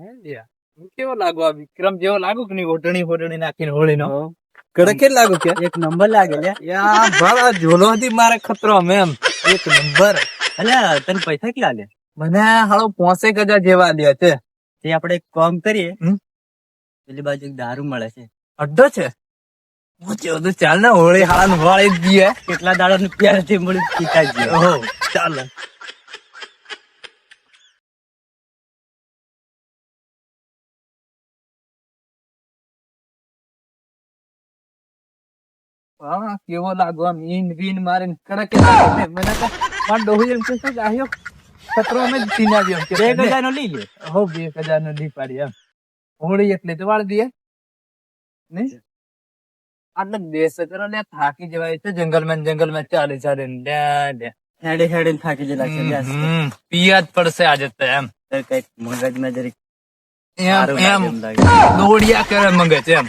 હે લ્યા. કેવો લાગુ આ વિક્રમ જેવો લાગુ કે નહીં ઓઢણી ફોડણી નાખીને હોળીનો કડકે લાગુ કે એક નંબર લાગે લ્યા. યા ભલા ઝોલો હતી મારે ખતરો એમ એક નંબર. અલ્યા તને પૈસા ક્યાં લે? મને હાલો 65,000 જેવા લે છે. તે આપણે એક કામ કરીએ, હમ? પેલી બાજુ એક દારૂ મળે છે. અડધો છે તો ચાલ ને હોળી હાલ વાળી જ દઈએ. કેટલા દાડા નું પ્યાર થી મળી પીતા જ ગયો. ઓહો ચાલ. હા કેવો લાગો આમ ઈન બીન મારીને કડકે લાગે છે. મને તો માર ડોહી એમ કે છે કે આયો ખતરો અમે જ પીને આવ્યો કે 2,000 નો લઈ લે. હો 2,000 નો દી પાડી એમ હોળી એટલે તો વાળી દઈએ નહીં આટલે દેશ કરો લે થાકી જવાય છે જંગલમાં ચાલે લે હેડે હેડે થાકી ગયેલા છે. લ્યા. પિયા જ પડશે આજે તો એમ તારે કઈક મગજમાં જરીક એમ સારું લાગે એમ એમ લાગે. દોડિયા કરે મગજ એમ